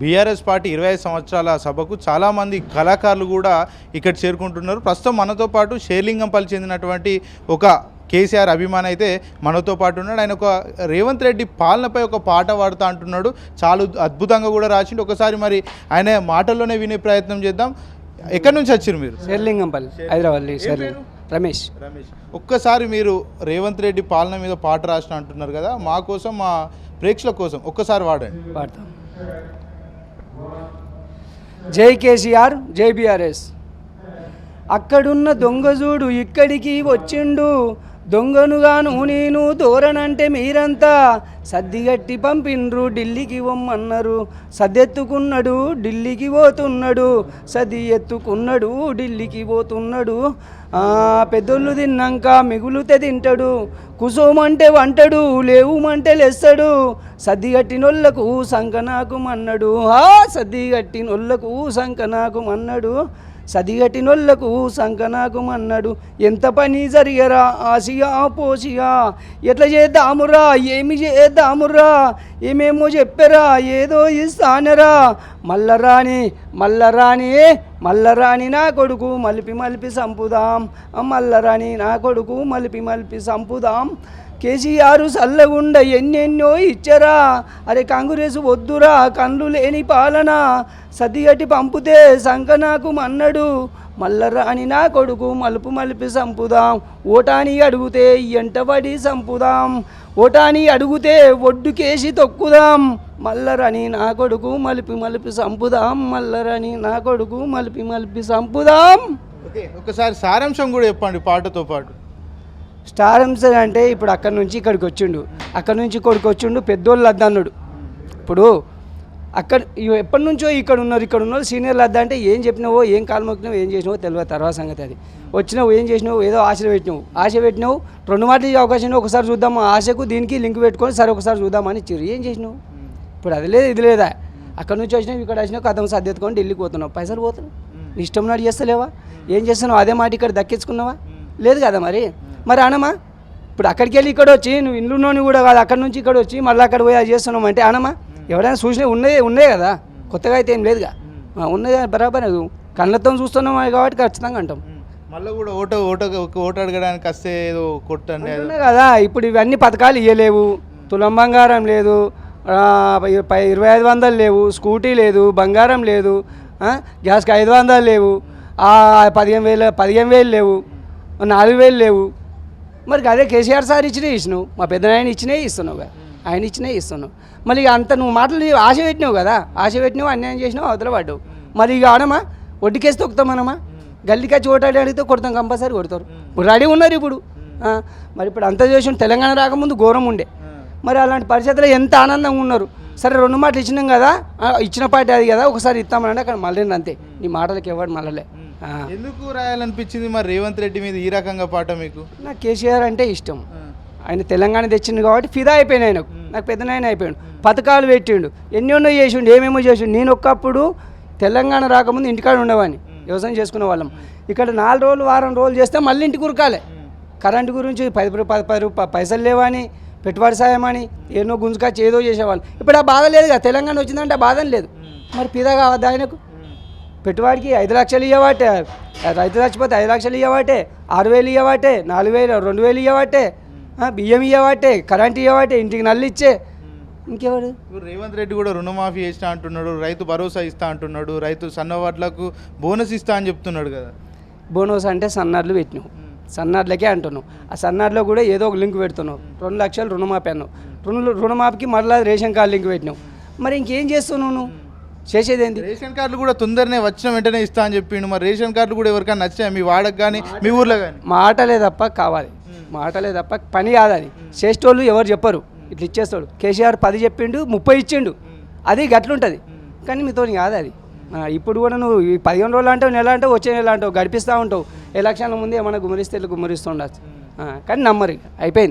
BRS party 25 సంవత్సరాల సభకు చాలామంది కళాకారులు కూడా ఇక్కడ చేరుకుంటున్నారు. ప్రస్తుతం మనతో పాటు షేర్లింగంపల్లి చెందినటువంటి ఒక కేసీఆర్ అభిమాని అయితే మనతో పాటు ఉన్నాడు. ఆయన ఒక రేవంత్ రెడ్డి పాలనపై ఒక పాట పాడుతూ అంటున్నాడు. చాలా అద్భుతంగా కూడా రాసిండు. ఒకసారి మరి ఆయన మాటల్లోనే వినే ప్రయత్నం చేద్దాం. ఎక్కడి నుంచి వచ్చారు మీరు? షేర్లింగంపల్లి, హైదరాబాద్. రమేష్. ఒక్కసారి మీరు రేవంత్ రెడ్డి పాలన మీద పాట రాసిన అంటున్నారు కదా, మా కోసం మా ప్రేక్షకుల కోసం ఒక్కసారి పాడతాం. జై కేసీఆర్, జై బీఆర్ఎస్. అక్కడున్న దొంగజూడు ఇక్కడికి వచ్చిండు, దొంగనుగాను నేను దూరనంటే మీరంతా సద్దిగట్టి పంపిండ్రు, ఢిల్లీకి పొమ్మన్నారు. సద్దెత్తుకున్నాడు, ఢిల్లీకి పోతున్నాడు, సది ఎత్తుకున్నాడు, ఢిల్లీకి పోతున్నాడు. పెద్దోళ్ళు తిన్నాక మిగులుతే తింటాడు, కుసోమంటే వంటడు, లేవుమంటే లెస్తాడు. సద్దిగట్టినోళ్లకు సంకనాకు మన్నాడు, సద్దిగట్టినోళ్లకు సంకనాకు మన్నాడు, సదిగట్టినోళ్లకు సంకనాకు మన్నాడు. ఎంత పని జరిగరా ఆసియా పోసియా, ఎట్లా చేద్దామురా ఏమి చేద్దామురా, ఏమేమో చెప్పరా ఏదో ఇస్తానరా. మల్లరాని నా కొడుకు మలిపి సంపుదాం, మల్లరాని నా కొడుకు మలిపి సంపుదాం. కేసీఆర్ సల్లగుండ ఎన్నెన్నో ఇచ్చరా, అరే కాంగ్రెస్ వద్దురా కళ్ళు లేని పాలన. సదిగట్టి పంపుతే సంకనాకు మన్నడు, మల్లరాని నా కొడుకు మలిపి సంపుదాం. ఓటాని అడిగితే ఎంటబడి సంపుదాం, ఓటాని అడిగితే ఒడ్డుకేసి తొక్కుదాం. మల్లరాని నా కొడుకు మలిపి సంపుదాం, మల్లరాని నా కొడుకు మలిపి సంపుదాం. ఒకసారి సారాంశం కూడా చెప్పండి పాటతో పాటు. స్టార్ అంశం అంటే ఇప్పుడు అక్కడి నుంచి ఇక్కడికి వచ్చిండు, అక్కడి నుంచి ఇక్కడికి వచ్చిండు, పెద్దోళ్ళు అద్దన్నాడు. ఇప్పుడు అక్కడ ఎప్పటి నుంచో ఇక్కడ ఉన్నారు సీనియర్లు అద్దా అంటే ఏం చెప్పినావో ఏం కాలు మొక్కినావో ఏం చేసినావో తెలియదు, తర్వాత సంగతి అది. వచ్చినావు ఏం చేసినావు, ఏదో ఆశ పెట్టినావు 2 మాటలు అవకాశం ఒకసారి చూద్దాం, ఆశకు దీనికి లింక్ పెట్టుకొని సరే ఒకసారి చూద్దామని ఇచ్చారు. ఏం చేసినావు? ఇప్పుడు అది లేదు ఇది లేదా, అక్కడ నుంచి వచ్చినావు ఇక్కడ వచ్చినావు కథం సర్దెత్తుకొని ఢిల్లీకి పోతున్నావు, పైసలు పోతున్నావు, ఇష్టం నాడు చేస్తలేవా? ఏం చేస్తున్నావు? అదే మాట ఇక్కడ దక్కించుకున్నావా? లేదు కదా మరి అనమా. ఇప్పుడు అక్కడికి వెళ్ళి ఇక్కడ వచ్చి నువ్వు ఇంట్లోని కూడా కాదు, అక్కడి నుంచి ఇక్కడ వచ్చి మళ్ళీ అక్కడ పోయి అది చేస్తున్నావు అంటే అనమా. ఎవరైనా చూసినా ఉన్నాయి కదా, కొత్తగా అయితే ఏం లేదుగా, ఉన్నాయి బరాబర్ కళ్ళతో చూస్తున్నాం కాబట్టి ఖచ్చితంగా అంటాం. మళ్ళీ కూడా ఓటు అడగడానికి వస్తే ఏదో కొట్టండి కదా. ఇప్పుడు ఇవన్నీ పథకాలు ఇవ్వలేవు, తులం బంగారం లేదు, 2500 లేవు, స్కూటీ లేదు, బంగారం లేదు, గ్యాస్కి 500 లేవు, 15,000 లేవు, 4,000 లేవు. మరి అదే కేసీఆర్ సార్ ఇచ్చినావు, మా పెద్దనాయన ఇస్తున్నావు, ఆయన ఇస్తున్నావు. మళ్ళీ అంత నువ్వు మాటలు ఆశ పెట్టినావు కదా, ఆశ పెట్టినావు, అన్యాయం చేసినావు, అవతల పడ్డావు. మరి ఇక ఆడమా ఒడ్డుకేసి తొక్కుతామనమా, గల్లీకొచ్చి ఓటాడి అడిగితే కొడతాం, కంపల్సరీ కొడతారు. రెడీ ఉన్నారు ఇప్పుడు. మరి ఇప్పుడు అంత చేసిన తెలంగాణ రాకముందు ఘోరం ఉండే, మరి అలాంటి పరిస్థితుల్లో ఎంత ఆనందంగా ఉన్నారు. సరే 2 మాటలు ఇచ్చినాం కదా, ఇచ్చిన పార్టీ అది కదా, ఒకసారి ఇస్తామనంటే అక్కడ మళ్ళీ అంతే, నీ మాటలకి ఎవరు మళ్ళలే. ఎందుకు రాయాలనిపించింది మరి రేవంత్ రెడ్డి మీద ఈ రకంగా పాట మీకు? నాకు కేసీఆర్ అంటే ఇష్టం, ఆయన తెలంగాణ తెచ్చిండు కాబట్టి ఫిదా అయిపోయాను ఆయనకు, నాకు పెద్దనాయన అయిపోయాడు, పథకాలు పెట్టిండు, ఎన్నెన్నో చేసిండు, ఏమేమో చేసిండు. నేను ఒకప్పుడు తెలంగాణ రాకముందు ఇంటికాడ ఉండేవాడిని, వ్యవసాయం చేసుకునే వాళ్ళం. ఇక్కడ 4 రోజులు వారం రోజులు చేస్తే మళ్ళీ ఇంటికి ఉరకాలి. కరెంటు గురించి 10 పైసలు లేవని, పెట్టుబడి సాయం అని ఎన్నో గుంజుకొచ్చి ఏదో చేసేవాళ్ళు. ఇప్పుడు ఆ బాధ లేదు కదా, తెలంగాణ వచ్చిందంటే ఆ బాధ లేదు. మరి ఫిదా కావద్దు ఆయనకు? పెట్టుబడికి 5 లక్షలు ఇవ్వబట్టే, రైతు చచ్చిపోతే 5 లక్షలు ఇవ్వబట్టే, 6,000 ఇవ్వబట్టే, 4,000 2,000 ఇవ్వబట్టే, బియ్యం ఇవ్వబట్టే, కరెంట్ ఇవ్వబట్టే, ఇంటికి నల్లు ఇచ్చే. ఇంకెవడు? రేవంత్ రెడ్డి కూడా రుణమాఫీ చేస్తా అంటున్నాడు, రైతు భరోసా ఇస్తా అంటున్నాడు, రైతు సన్నవాట్లకు బోనస్ ఇస్తా అని చెప్తున్నాడు కదా. బోనస్ అంటే సన్నార్లు పెట్టినావు, సన్నార్లకే అంటున్నావు. ఆ సన్నార్లో కూడా ఏదో ఒక లింక్ పెడుతున్నావు, 2 లక్షలు రుణమాఫీ అన్నావు, రుణమాఫీకి మళ్ళీ రేషన్ కార్డు లింక్ పెట్టినావు. మరి ఇంకేం చేస్తున్నావు నువ్వు? చేసేది ఏంటి? రేషన్ కార్డులు కూడా తొందరనే వచ్చిన వెంటనే ఇస్తా అని చెప్పిండు. మరి రేషన్ కార్డులు కూడా ఎవరికైనా నచ్చాయి మీ వాడకు కానీ మీ ఊర్లో కానీ? మాటలే తప్ప కావాలి, మాటలే తప్ప పని కాదు. అది చేసేటోళ్ళు ఎవరు చెప్పరు, ఇట్లా ఇచ్చేస్తాడు. కేసీఆర్ 10 చెప్పిండు, 30 ఇచ్చిండు, అది గట్లుంటుంది. కానీ మీతో కాదు అది. ఇప్పుడు కూడా నువ్వు 15 రోజులు అంటావు, నెల అంటావు, వచ్చే నెల అంటావు, గడిపిస్తూ ఉంటావు. ఎలక్షన్ల ముందే ఏమన్నా గుమరిస్తే గుమరిస్తూ ఉండొచ్చు, కానీ నమ్మరు, అయిపోయింది.